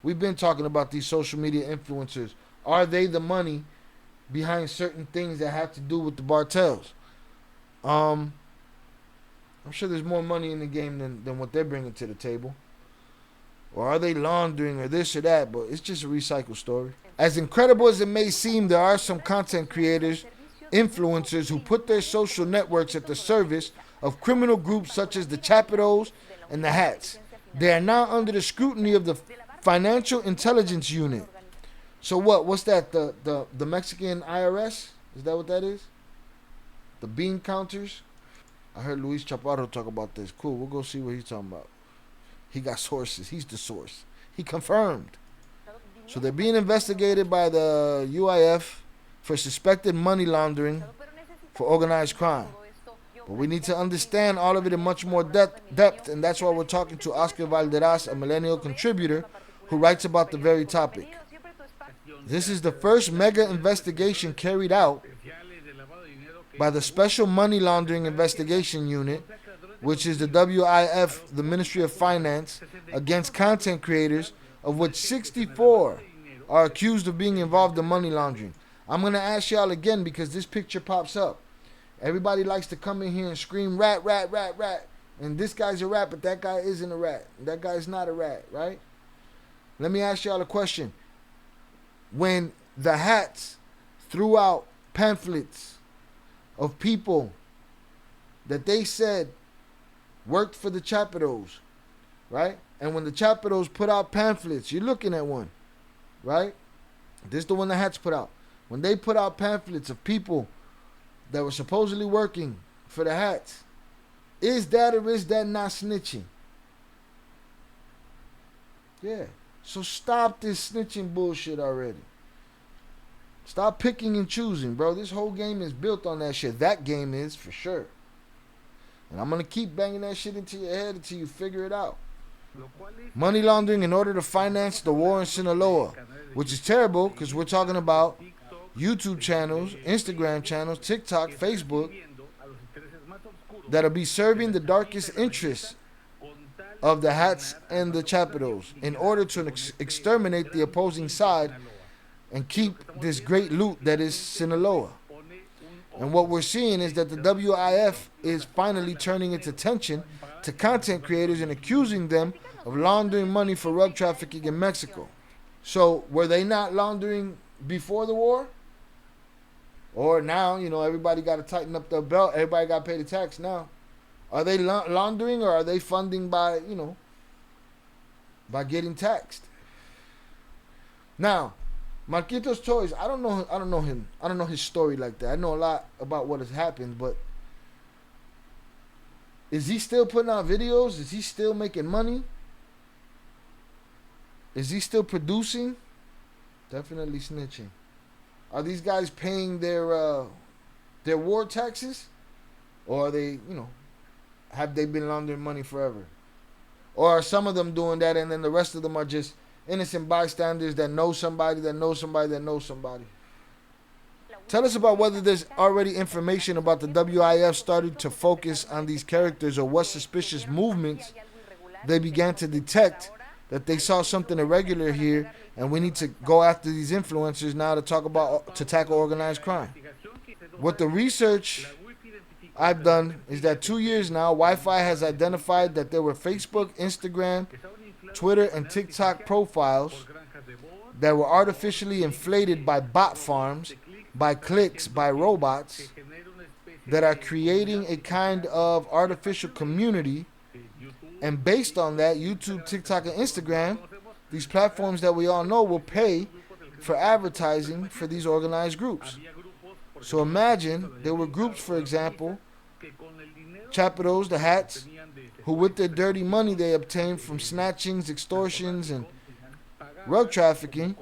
We've been talking about these social media influencers. Are they the money behind certain things that have to do with the cartels? I'm sure there's more money in the game than what they're bringing to the table. Or are they laundering or this or that? But it's just a recycled story. As incredible as it may seem, there are some content creators, influencers who put their social networks at the service of criminal groups such as the Chapitos and the Hats. They are now under the scrutiny of the Financial Intelligence Unit. So what? What's that? The Mexican IRS? Is that what that is? The bean counters? I heard Luis Chaparro talk about this. Cool, we'll go see what he's talking about. He got sources. He's the source. He confirmed. So they're being investigated by the UIF for suspected money laundering for organized crime. But we need to understand all of it in much more depth, and that's why we're talking to Oscar Valderas, a millennial contributor who writes about the very topic. This is the first mega investigation carried out by the Special Money Laundering Investigation Unit, which is the WIF, the Ministry of Finance, against content creators, of which 64 are accused of being involved in money laundering. I'm going to ask y'all again because this picture pops up. Everybody likes to come in here and scream rat, rat, rat, rat. And this guy's a rat, but that guy isn't a rat. That guy's not a rat, right? Let me ask y'all a question. When the Hats threw out pamphlets of people that they said worked for the Chapitos, right? And when the Chapitos put out pamphlets, you're looking at one, right? This is the one the Hats put out. When they put out pamphlets of people that were supposedly working for the Hats, is that or is that not snitching? Yeah. So stop this snitching bullshit already. Stop picking and choosing, bro. This whole game is built on that shit. That game is, for sure. And I'm going to keep banging that shit into your head until you figure it out. Money laundering in order to finance the war in Sinaloa, which is terrible because we're talking about YouTube channels, Instagram channels, TikTok, Facebook, that'll be serving the darkest interests of the Hats and the Chapitos in order to exterminate the opposing side and keep this great loot that is Sinaloa. And what we're seeing is that the WIF is finally turning its attention to content creators and accusing them of laundering money for drug trafficking in Mexico. So were they not laundering before the war? Or now, everybody got to tighten up their belt. Everybody got to pay the tax now. Are they laundering or are they funding by getting taxed? Now, Marquitos Toys, I don't know him. I don't know his story like that. I know a lot about what has happened, but is he still putting out videos? Is he still making money? Is he still producing? Definitely snitching. Are these guys paying their war taxes? Or are they, have they been laundering money forever? Or are some of them doing that and then the rest of them are just innocent bystanders that know somebody, that knows somebody, that knows somebody? Tell us about whether there's already information about the WIF starting to focus on these characters or what suspicious movements they began to detect that they saw something irregular here and we need to go after these influencers now to tackle organized crime. What the research I've done is that 2 years now, Wi-Fi has identified that there were Facebook, Instagram, Twitter, and TikTok profiles that were artificially inflated by bot farms, by clicks, by robots that are creating a kind of artificial community. And based on that, YouTube, TikTok, and Instagram, these platforms that we all know, will pay for advertising for these organized groups. So imagine there were groups, for example, Chapitos, the Hats, who with their dirty money they obtained from snatchings, extortions, and drug trafficking,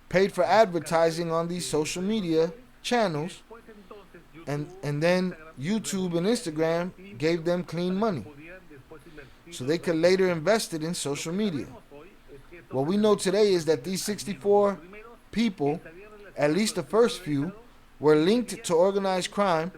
paid for advertising on these social media channels, and then YouTube and Instagram gave them clean money so they could later invest it in social media. What we know today is that these 64 people, at least the first few, were linked to organized crime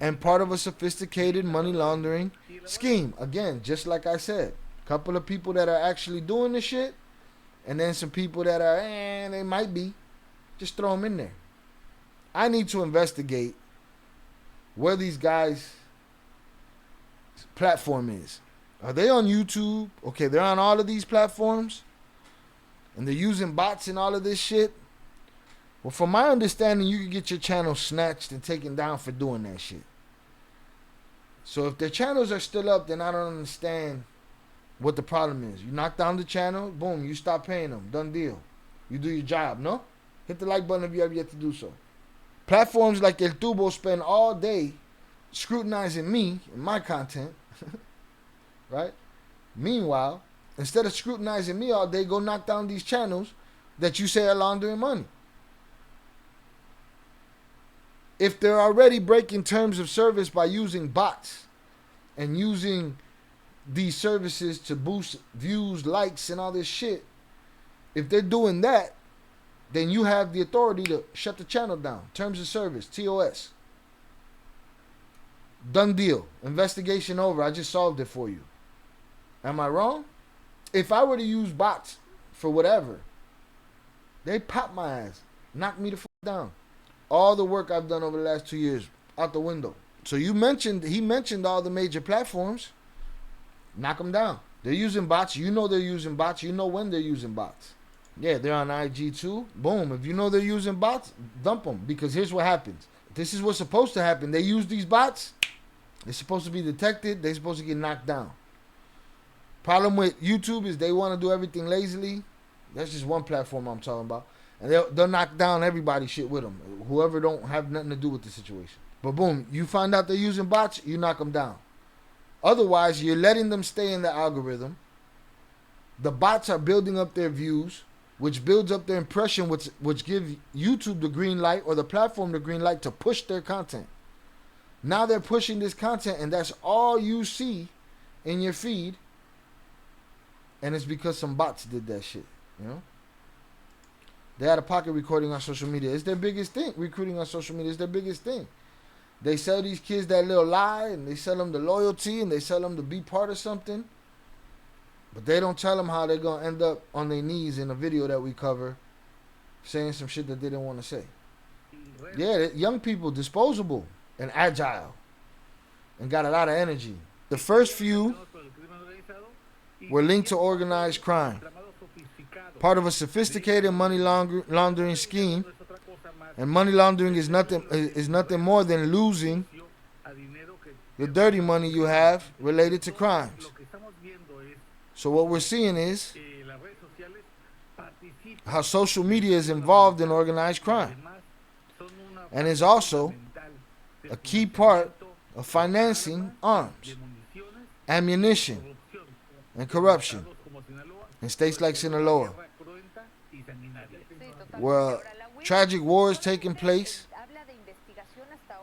and part of a sophisticated money laundering scheme. Again, just like I said, Couple of people that are actually doing the shit, and then some people that are, they might be. Just throw them in there. I need to investigate where these guys' platform is. Are they on YouTube? Okay, they're on all of these platforms, and they're using bots and all of this shit. Well, from my understanding, you can get your channel snatched and taken down for doing that shit. So if their channels are still up, then I don't understand what the problem is. You knock down the channel, boom, you stop paying them. Done deal. You do your job, no? Hit the like button if you have yet to do so. Platforms like El Tubo spend all day scrutinizing me and my content, right? Meanwhile, instead of scrutinizing me all day, go knock down these channels that you say are laundering money. If they're already breaking terms of service by using bots and using these services to boost views, likes, and all this shit, if they're doing that, then you have the authority to shut the channel down. Terms of service, TOS. Done deal. Investigation over. I just solved it for you. Am I wrong? If I were to use bots for whatever, they pop my ass. Knock me the fuck down. All the work I've done over the last 2 years, out the window. So he mentioned all the major platforms. Knock them down. They're using bots. You know they're using bots. You know when they're using bots. Yeah, they're on IG too. Boom. If you know they're using bots, dump them. Because here's what happens. This is what's supposed to happen. They use these bots. They're supposed to be detected. They're supposed to get knocked down. Problem with YouTube is they want to do everything lazily. That's just one platform I'm talking about. And they'll knock down everybody's shit with them. Whoever don't have nothing to do with the situation. But boom, you find out they're using bots, you knock them down. Otherwise, you're letting them stay in the algorithm. The bots are building up their views, which builds up their impression, which gives YouTube the green light or the platform the green light to push their content. Now they're pushing this content, and that's all you see in your feed. And it's because some bots did that shit, you know? They had a pocket recording on social media. It's their biggest thing. Recruiting on social media is their biggest thing. They sell these kids that little lie, and they sell them the loyalty, and they sell them to be part of something. But they don't tell them how they're going to end up on their knees in a video that we cover saying some shit that they didn't want to say. Yeah, young people, disposable and agile and got a lot of energy. The first few were linked to organized crime, part of a sophisticated money laundering scheme. And money laundering is nothing more than losing the dirty money you have related to crimes. So what we're seeing is how social media is involved in organized crime and is also a key part of financing arms, ammunition, and corruption in states like Sinaloa, where tragic wars taking place.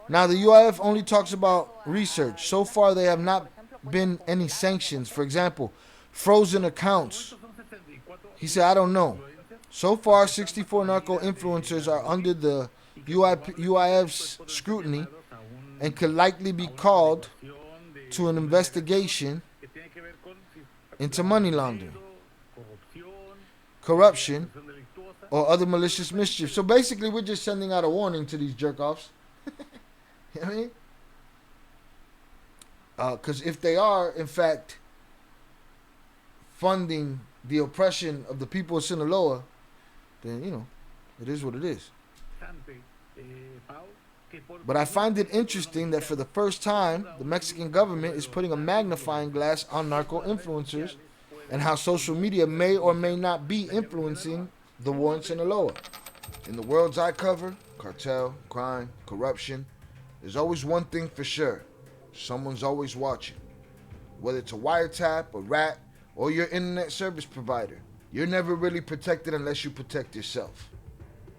Now the UIF only talks about research. So far there have not been any sanctions. For example, frozen accounts. He said, I don't know. So far 64 narco influencers are under the UIF's scrutiny and could likely be called to an investigation into money laundering, corruption, or other malicious mischief. So basically, we're just sending out a warning to these jerk-offs. You know what I mean? Because if they are, in fact, funding the oppression of the people of Sinaloa, then, you know, it is what it is. But I find it interesting that for the first time, the Mexican government is putting a magnifying glass on narco influencers and how social media may or may not be influencing the war in Sinaloa. In the worlds I cover, cartel, crime, corruption, there's always one thing for sure. Someone's always watching. Whether it's a wiretap, a rat, or your internet service provider, you're never really protected unless you protect yourself.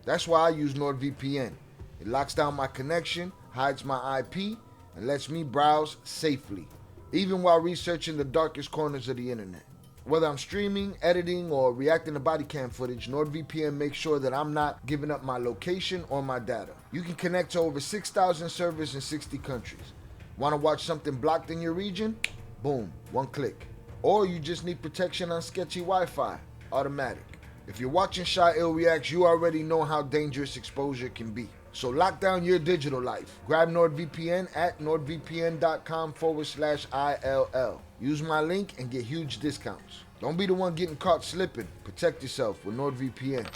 That's why I use NordVPN. It locks down my connection, hides my IP, and lets me browse safely, even while researching the darkest corners of the internet. Whether I'm streaming, editing, or reacting to body cam footage, NordVPN makes sure that I'm not giving up my location or my data. You can connect to over 6,000 servers in 60 countries. Want to watch something blocked in your region? Boom, one click. or you just need protection on sketchy Wi-Fi, automatic. If you're watching Shy Ill Reacts, you already know how dangerous exposure can be. So lock down your digital life. Grab NordVPN at nordvpn.com/ILL. Use my link and get huge discounts. Don't be the one getting caught slipping. Protect yourself with NordVPN.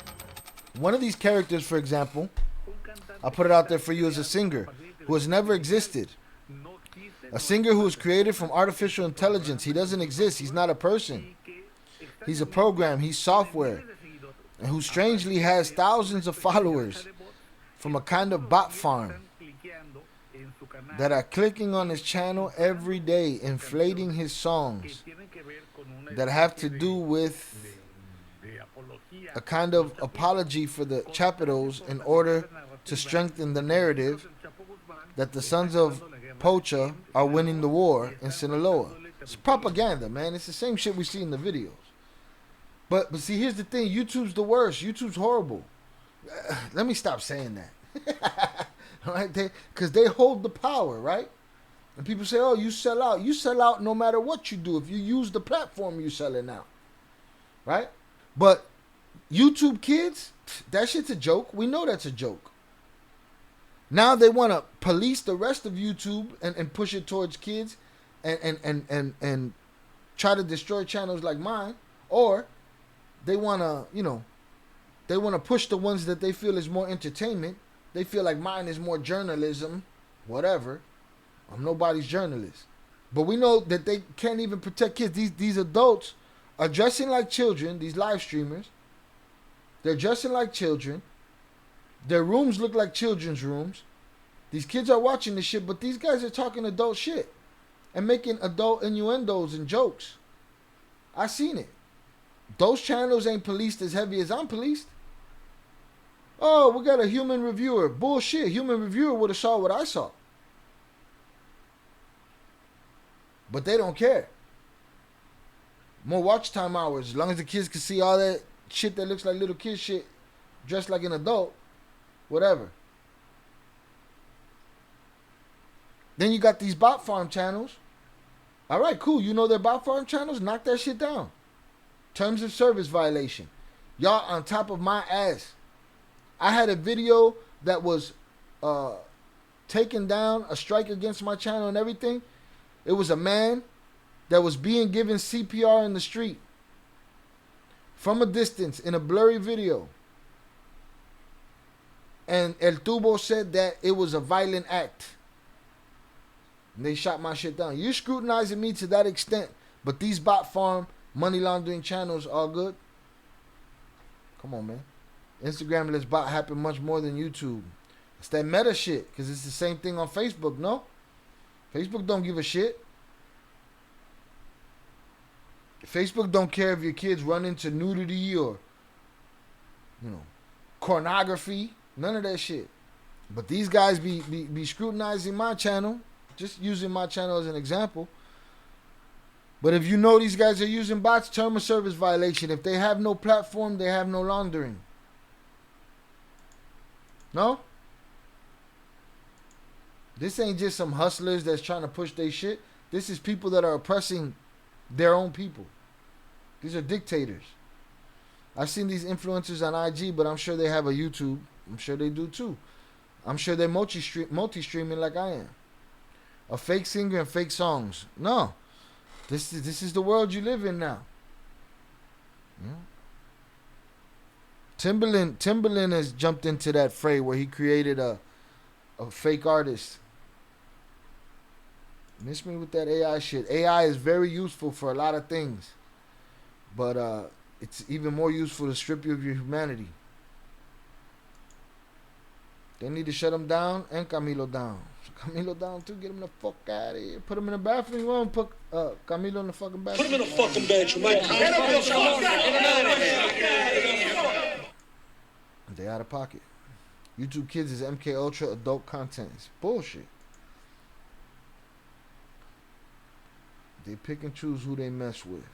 One of these characters, for example, I'll put it out there for you, as a singer who has never existed. A singer who was created from artificial intelligence. He doesn't exist. He's not a person. He's a program. He's software. And who strangely has thousands of followers from a kind of bot farm that are clicking on his channel every day, inflating his songs that have to do with a kind of apology for the Chapitos in order to strengthen the narrative that the sons of Pocha are winning the war in Sinaloa. It's propaganda, man. It's the same shit we see in the videos. But see, here's the thing. YouTube's the worst. YouTube's horrible. Let me stop saying that. Right? Because they hold the power, right? And people say, oh, you sell out. You sell out no matter what you do. If you use the platform, you're selling out. Right? But YouTube kids, that shit's a joke. We know that's a joke. Now they want to police the rest of YouTube and push it towards kids and try to destroy channels like mine. Or they want to, they want to push the ones that they feel is more entertainment. They feel like mine is more journalism, whatever. I'm nobody's journalist. But we know that they can't even protect kids. These adults are dressing like children, these live streamers. They're dressing like children. Their rooms look like children's rooms. These kids are watching this shit, but these guys are talking adult shit and making adult innuendos and jokes. I seen it. Those channels ain't policed as heavy as I'm policed. Oh, we got a human reviewer. Bullshit. Human reviewer would have saw what I saw. But they don't care. More watch time hours. As long as the kids can see all that shit that looks like little kid shit dressed like an adult. Whatever. Then you got these bot farm channels. All right, cool. You know they're bot farm channels? Knock that shit down. Terms of service violation. Y'all on top of my ass. I had a video that was taken down, a strike against my channel and everything. It was a man that was being given CPR in the street from a distance in a blurry video. And El Tubo said that it was a violent act. And they shot my shit down. You're scrutinizing me to that extent, but these bot farm money laundering channels are good? Come on, man. Instagram lets bot happen much more than YouTube. It's that meta shit, because it's the same thing on Facebook, no? Facebook don't give a shit. Facebook don't care if your kids run into nudity or, pornography. None of that shit. But these guys be scrutinizing my channel, just using my channel as an example. But if you know these guys are using bots, term of service violation. If they have no platform, they have no laundering. No? This ain't just some hustlers that's trying to push their shit. This is people that are oppressing their own people. These are dictators. I've seen these influencers on IG, but I'm sure they have a YouTube. I'm sure they do too. I'm sure they're multi-streaming like I am. A fake singer and fake songs. No. This is the world you live in now. Yeah. Timberland has jumped into that fray where he created a fake artist. Miss me with that AI shit. AI is very useful for a lot of things. But it's even more useful to strip you of your humanity. They need to shut him down and Camilo down. Camilo down too. Get him the fuck out of here. Put him in the bathroom. You want to put Camilo in the fucking bathroom? Put him in the fucking bedroom. They out of pocket. YouTube Kids is MK Ultra adult content. It's bullshit. They pick and choose who they mess with.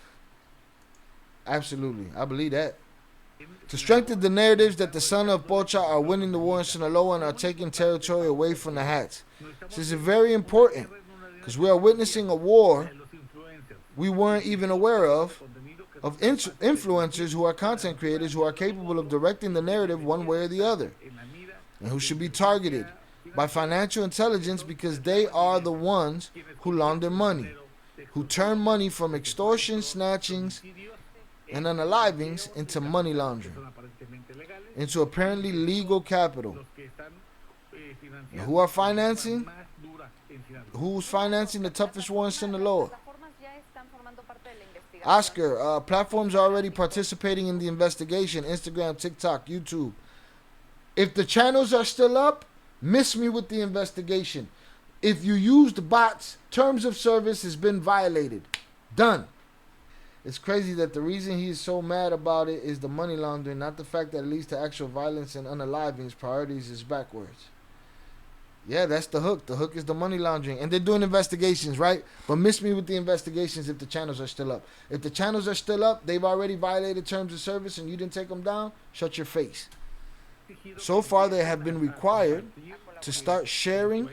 Absolutely. I believe that. To strengthen the narratives that the son of Pocha are winning the war in Sinaloa and are taking territory away from the hats. This is very important because we are witnessing a war we weren't even aware of influencers who are content creators who are capable of directing the narrative one way or the other, and who should be targeted by financial intelligence because they are the ones who launder money, who turn money from extortion, snatchings, and unalivings into money laundering, into apparently legal capital. And who are financing? Who's financing the toughest war in Sinaloa? Oscar, platforms are already participating in the investigation. Instagram, TikTok, YouTube. If the channels are still up, miss me with the investigation. If you used bots, terms of service has been violated. Done. It's crazy that the reason he's so mad about it is the money laundering, not the fact that it leads to actual violence and unalivings. Priorities is backwards. Yeah, that's the hook. The hook is the money laundering. And they're doing investigations, right? But miss me with the investigations if the channels are still up. If the channels are still up, they've already violated terms of service and you didn't take them down, shut your face. So far, they have been required to start sharing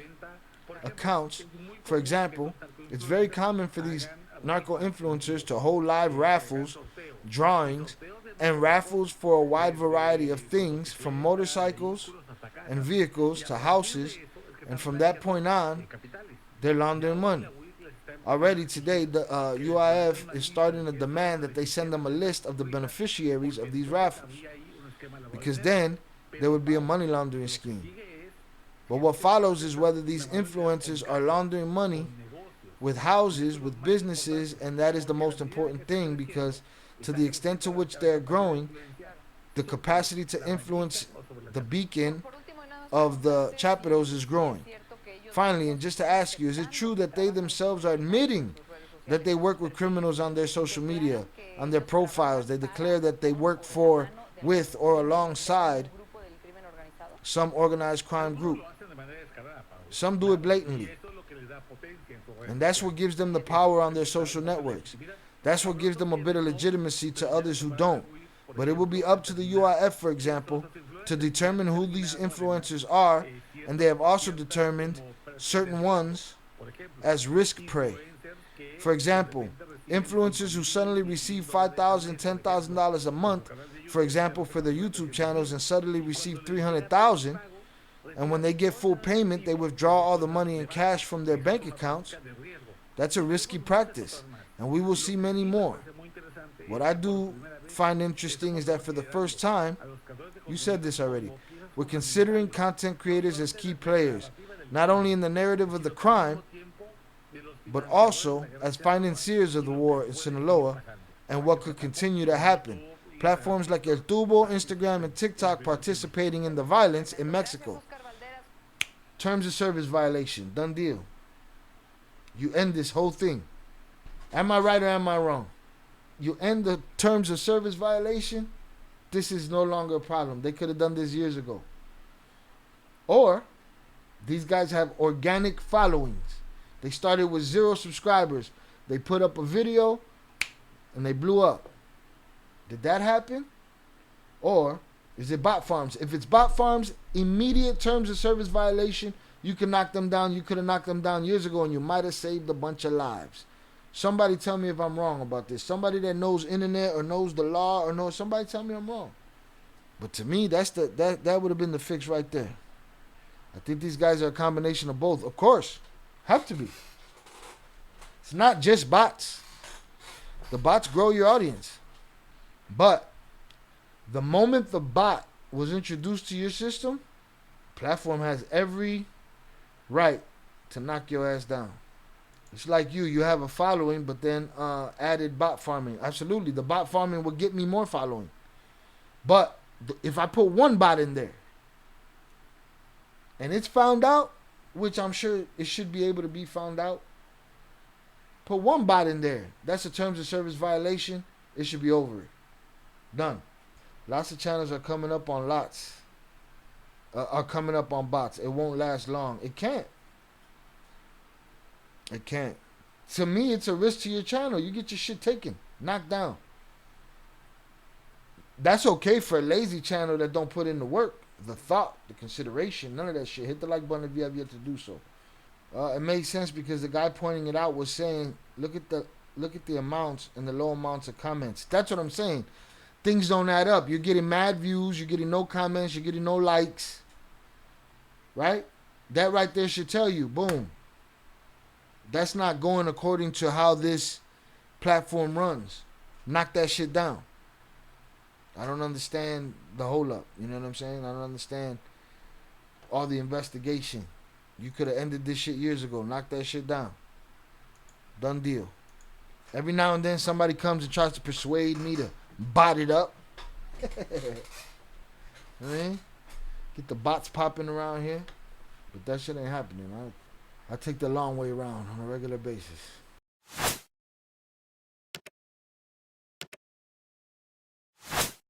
accounts. For example, it's very common for these narco influencers to hold live raffles, drawings, and raffles for a wide variety of things, from motorcycles and vehicles to houses, and from that point on, they're laundering money. Already today, the UIF is starting to demand that they send them a list of the beneficiaries of these raffles, because then there would be a money laundering scheme. But what follows is whether these influencers are laundering money with houses, with businesses, and that is the most important thing, because to the extent to which they're growing, the capacity to influence the beacon of the chapitos is growing. Finally, and just to ask you, is it true that they themselves are admitting that they work with criminals on their social media, on their profiles? They declare that they work for, with, or alongside some organized crime group. Some do it blatantly. And that's what gives them the power on their social networks. That's what gives them a bit of legitimacy to others who don't. But it will be up to the UIF, for example, to determine who these influencers are, and they have also determined certain ones as risk prey. For example, influencers who suddenly receive $5,000, $10,000 a month, for example, for their YouTube channels, and suddenly receive $300,000, and when they get full payment, they withdraw all the money in cash from their bank accounts. That's a risky practice, and we will see many more. What I do find interesting is that for the first time, you said this already, we're considering content creators as key players, not only in the narrative of the crime, but also as financiers of the war in Sinaloa and what could continue to happen. Platforms like El Tubo, Instagram, and TikTok participating in the violence in Mexico. Terms of service violation. Done deal. You end this whole thing. Am I right or am I wrong? You end the terms of service violation, this is no longer a problem. They could have done this years ago. Or, these guys have organic followings. They started with 0 subscribers. They put up a video and they blew up. Did that happen? Or is it bot farms? If it's bot farms, immediate terms of service violation, you can knock them down. You could have knocked them down years ago and you might have saved a bunch of lives. Somebody tell me if I'm wrong about this. Somebody that knows internet or knows the law or knows, somebody tell me I'm wrong. But to me, that would have been the fix right there. I think these guys are a combination of both. Of course. Have to be. It's not just bots. The bots grow your audience. But the moment the bot was introduced to your system, platform has every right to knock your ass down. It's like you have a following, but then added bot farming. Absolutely, the bot farming will get me more following. But if I put one bot in there, and it's found out, which I'm sure it should be able to be found out, put one bot in there. That's a terms of service violation. It should be over it. Done. Lots of channels are coming up on lots. Are coming up on bots. It won't last long. It can't. It can't. To me, it's a risk to your channel. You get your shit taken, knocked down. That's okay for a lazy channel that don't put in the work, the thought, the consideration, none of that shit. Hit the like button if you have yet to do so. It made sense because the guy pointing it out was saying, look at the look at the amounts and the low amounts of comments. That's what I'm saying. Things don't add up. You're getting mad views. You're getting no comments. You're getting no likes. Right? That right there should tell you, boom. That's not going according to how this platform runs. Knock that shit down. I don't understand the hold up. You know what I'm saying? I don't understand all the investigation. You could have ended this shit years ago. Knock that shit down. Done deal. Every now and then somebody comes and tries to persuade me to bot it up. You know what I mean? Get the bots popping around here. But that shit ain't happening. I take the long way around on a regular basis.